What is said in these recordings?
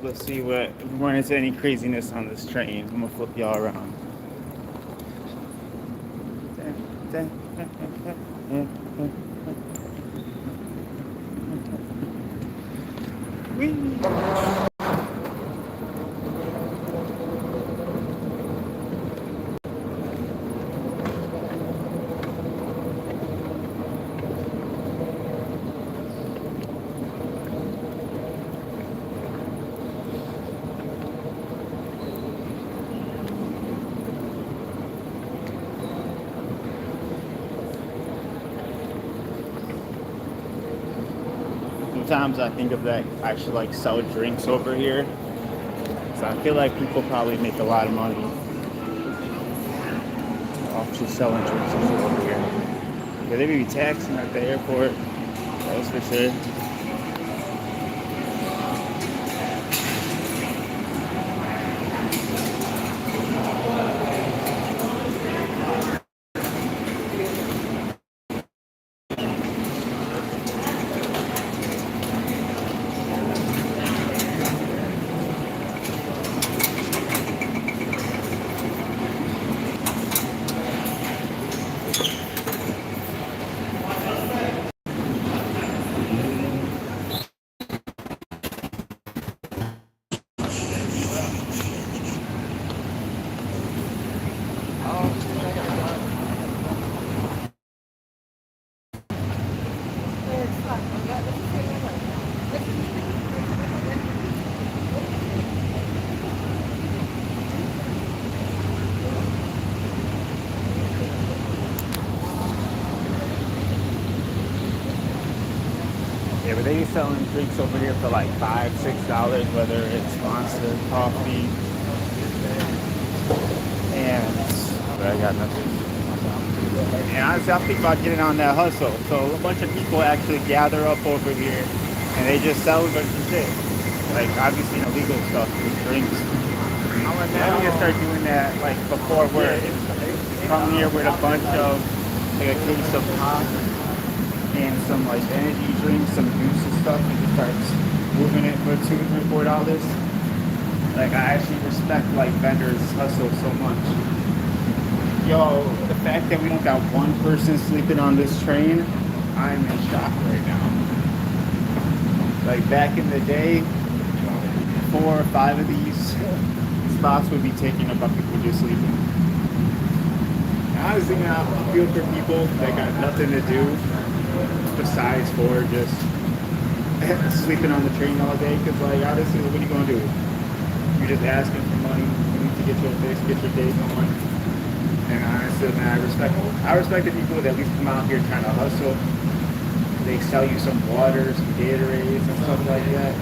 Let's see what if we run into any craziness on this train. I'm gonna flip y'all around. Whee! Sometimes I think of that I should like sell drinks over here. So I feel like people probably make a lot of money off just selling drinks over here. Yeah, they may be taxing at the airport, that's for sure. Yeah, but they be selling drinks over here for like $5, $6, whether it's Monster, coffee, and but I got nothing. And honestly, I'm thinking about getting on that hustle. So a bunch of people actually gather up over here, and they just sell a bunch of shit, like obviously illegal stuff, with drinks. I'm gonna start doing that like before work. Come here with a bunch of like a case of pop and some like energy drinks, some juice and stuff, and just starts moving it for $2, $3, $4. Like I actually respect like vendors hustle so much. Yo, the fact that we don't got one person sleeping on this train, I'm in shock right now. Like back in the day, 4 or 5 of these spots would be taken up by people just sleeping. Honestly, now I feel for people that got nothing to do besides for just sleeping on the train all day. Because, like, honestly, what are you gonna do? You're just asking for money. You need to get your fix, get your day going. And honestly, man, I respect the people that at least come out here trying to hustle. They sell you some water, some Gatorades, and stuff like that.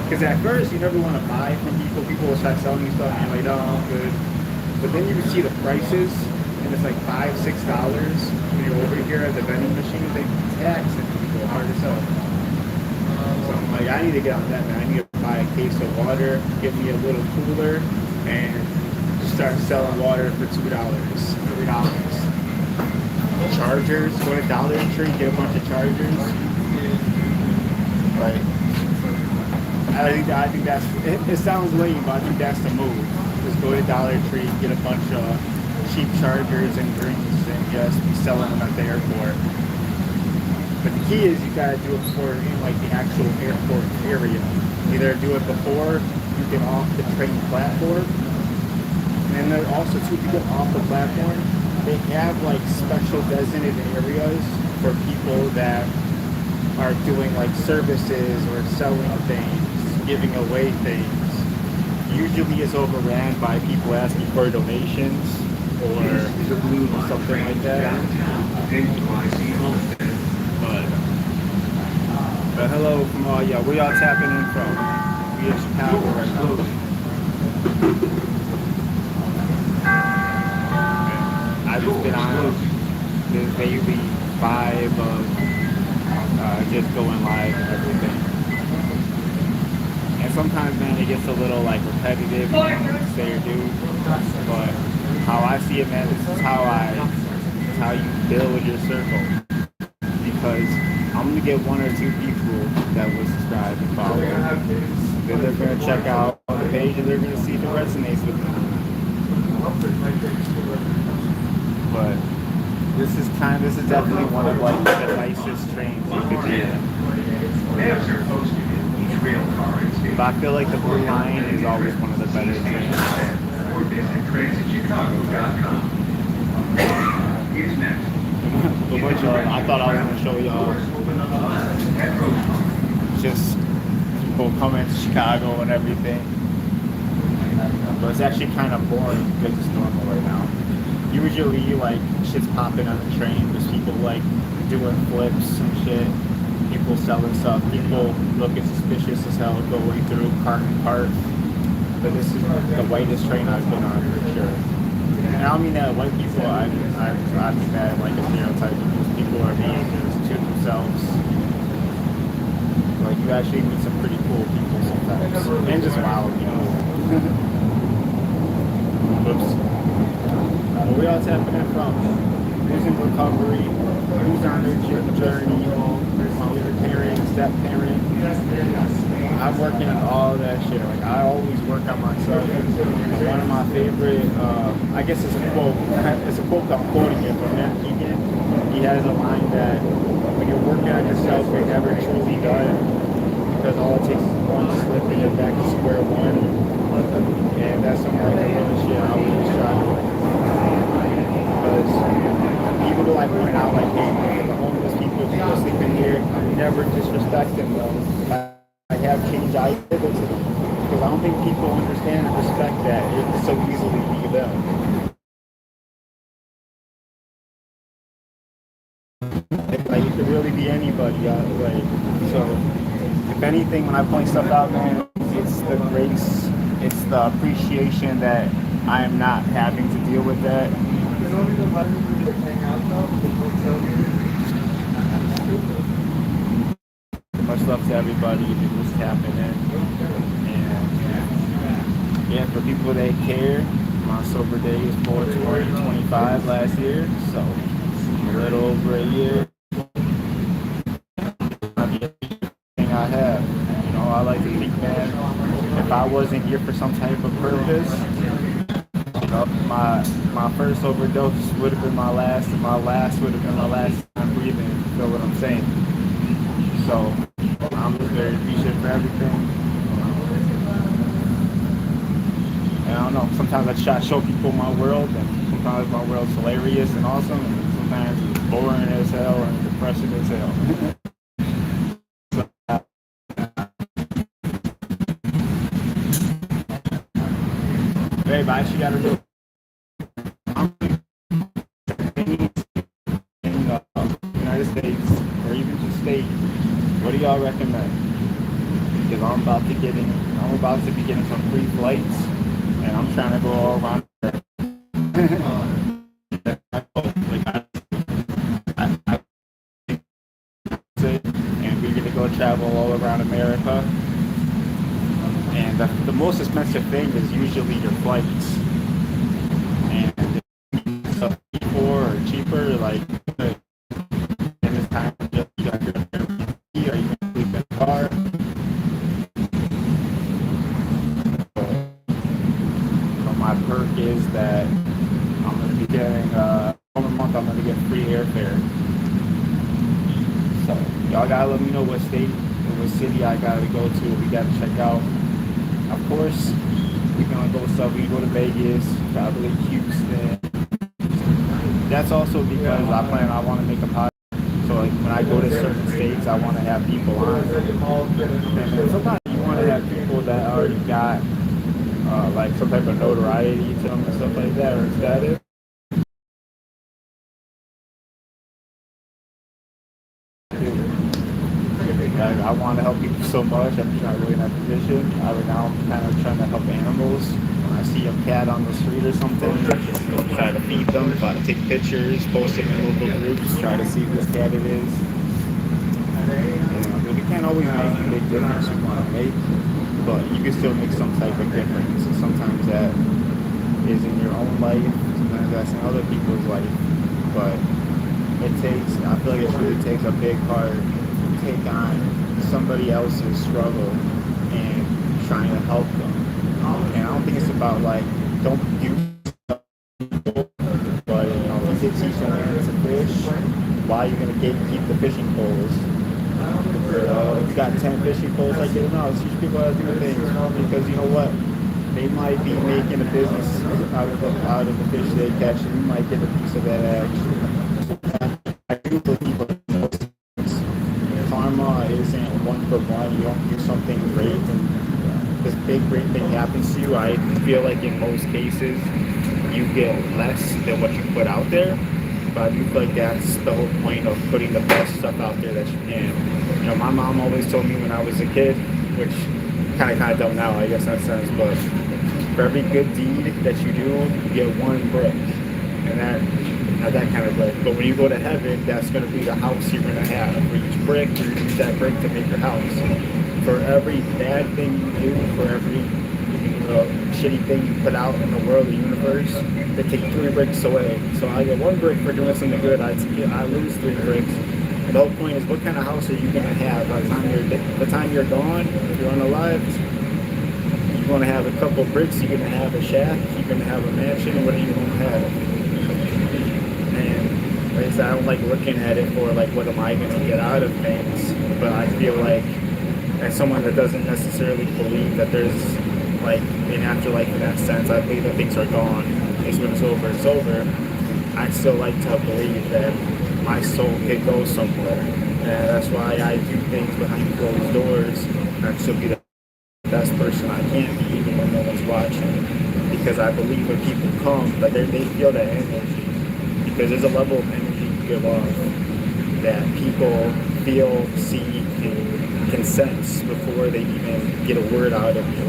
Because at first, you never want to buy from people. People will start selling you stuff, and you're like, oh, I'm good. But then you see the prices, and it's like $5, $6 when you're over here at the vending machines. They tax it people hard to sell. So I'm like, I need to get on that, man. I need to buy a case of water, get me a little cooler, and just start selling water for $2, $3. Chargers, go to Dollar Tree, get a bunch of chargers. Like, I think that's it sounds lame, but I think that's the move. Just go to Dollar Tree, get a bunch of cheap chargers and drinks, and just be selling them at the airport. But the key is you gotta do it before in like the actual airport area. Either do it before you get off the train platform, and then also too, if you get off the platform, they have like special designated areas for people that are doing like services or selling things, giving away things. Usually it's overran by people asking for donations or something like that. But hello from all y'all. Where y'all tapping in from? We in Chicago right now. I've just been on this maybe 5 of just going live and everything. And sometimes, man, it gets a little like repetitive, you know, say or do. But how I see it, man, this is how you build your circle. Because I'm gonna get 1 or 2 people that will subscribe and follow. Then they're going to check out the page and they're going to see if it resonates with them. But this is definitely one of like the nicest trains you could be in. But I feel like the Blue Line is always one of the better trains. I thought I was going to show y'all just people coming to Chicago and everything. But it's actually kind of boring because it's normal right now. Usually, like, shit's popping on the train. There's people, like, doing flips and shit. People selling stuff. People looking suspicious as hell going through cart and cart. But this is the whitest train I've been on, for sure. And I don't mean that white people. I mean that, like, a stereotype because people are being to themselves. Like, you actually meet some pretty cool people sometimes. And just wild people. Whoops. Where y'all tapping in from? Who's in recovery? Who's on their journey? Either parent, step parent. I'm working on all that shit. Like, I always work on myself. One of my favorite, I guess it's a quote. It's a quote I'm quoting it from Matt Keegan. He has a line that when you're working on yourself, you're never truly done. Because all it takes is one slip and you're back to square one. And that's some like the real shit I always try to do. Because even though I point out like, hey, the homeless people sleeping here, I never disrespect them though. I have changed, I give it to them. Because I don't think people understand and respect that it can so easily be them. Like, it could really be anybody, like, so, if anything, when I point stuff out, man, it's the grace, it's the appreciation that I am not having to deal with that. Much love to everybody who's tapping in. And yeah, for people that care, my sober day is 4/20/25 last year, so a little over a year. Everything I have, you know, I like to think, man, if I wasn't here for some type of purpose, you know, my first overdose would have been my last, and my last would have been my last time breathing. You feel what I'm saying? So I'm just very appreciative for everything. And I don't know, sometimes I try to show people my world, and sometimes my world's hilarious and awesome, and sometimes it's boring as hell and depressing as hell. Babe, I actually gotta do in the United States, or even just state, what do y'all recommend? Because I'm about to be getting some free flights, and I'm trying to go all around. And we're gonna go travel all around America. And the most expensive thing is usually your flights. And if it's cheaper, like in this time, you got your Airbnb, or you can sleep in the car. So my perk is that I'm going to be getting one month. I'm going to get free airfare. So y'all gotta let me know what state or what city I gotta go to. We gotta check out. Of course, we're gonna go stuff. We go to Vegas, probably Houston. That's also because I want to make a podcast. So like when I go to certain states, I want to have people on. And sometimes you want to have people that already got like some type of notoriety to them and stuff like that, or status. I want to help people so much. I'm just not really in that position. Right now, I'm kind of trying to help animals. When I see a cat on the street or something, try to feed them, try to take pictures, post them in local groups, try to see whose cat it is. But we can't always make a big difference we want to make, but you can still make some type of difference. And sometimes that is in your own life, sometimes that's in other people's life. But I feel like it really takes a big part to take on somebody else's struggle and trying to help them. And I don't think it's about like don't use people, but if you teach them to fish, why are you gonna keep the fishing poles? If you got 10 fishing poles, like no, teach people how to do things because you know what? They might be making a business out of the fish they catch, and you might get a piece of that action. I do believe karma isn't one for one. You don't do something great and this big great thing happens to you. I feel like in most cases you get less than what you put out there. But I do feel like that's the whole point of putting the best stuff out there that you can. You know, my mom always told me when I was a kid, which kind of don't now, I guess in that sense, but for every good deed that you do, you get one brick. And that kind of brick. But when you go to heaven, that's going to be the house you're going to have. For each brick, you're going to use that brick to make your house. For every bad thing you do, for every shitty thing you put out in the world, the universe, they take 3 bricks away. So I get 1 brick for doing something good, I lose 3 bricks. And the whole point is, what kind of house are you going to have by the time you're gone, if you're unalived? You're going to have a couple bricks, you're going to have a shack, you're going to have a mansion, what are you going to have? And like I said, I don't like looking at it for like, what am I going to get out of things? But I feel like, as someone that doesn't necessarily believe that there's like an afterlife in that sense, I believe that things are gone. It's when it's over, it's over. I still like to believe that my soul could go somewhere. And that's why I do things behind closed doors. And still be the best person I can be, even when no one's watching. Because I believe when people come, that they feel that energy. Because there's a level of energy you give off that people feel, see, can sense before they even get a word out of you.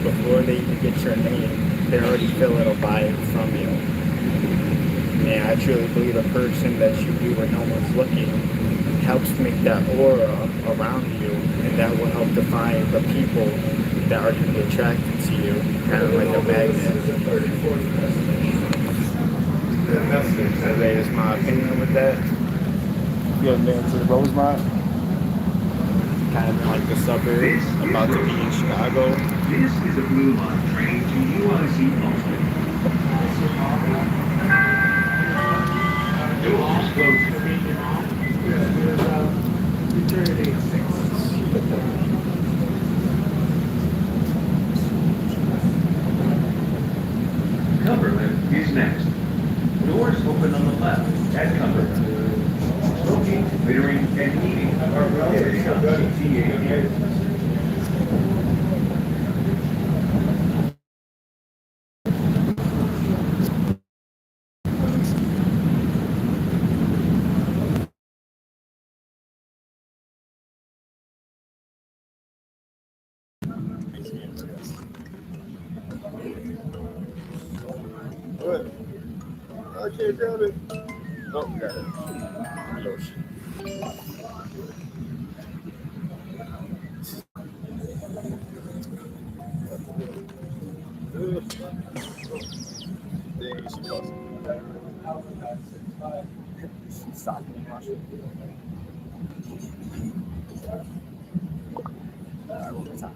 Before they even get your name, they already feel a vibe from you. And I truly believe the person that you do when no one's looking helps make that aura around you, and that will help define the people that are going to be attracted to you, kind of like a magnet. That is my opinion with that. You haven't been to Rosemont? Kind of like the suburbs, about to be in Chicago. This is a Blue Line train to UIC Boston. Doors closing. Cumberland is next. Doors open on the left at Cumberland. Smoking, littering, and eating are prohibited on CTA. What? I can't grab it. Oh, got it. Yoshi. Stop. One more time.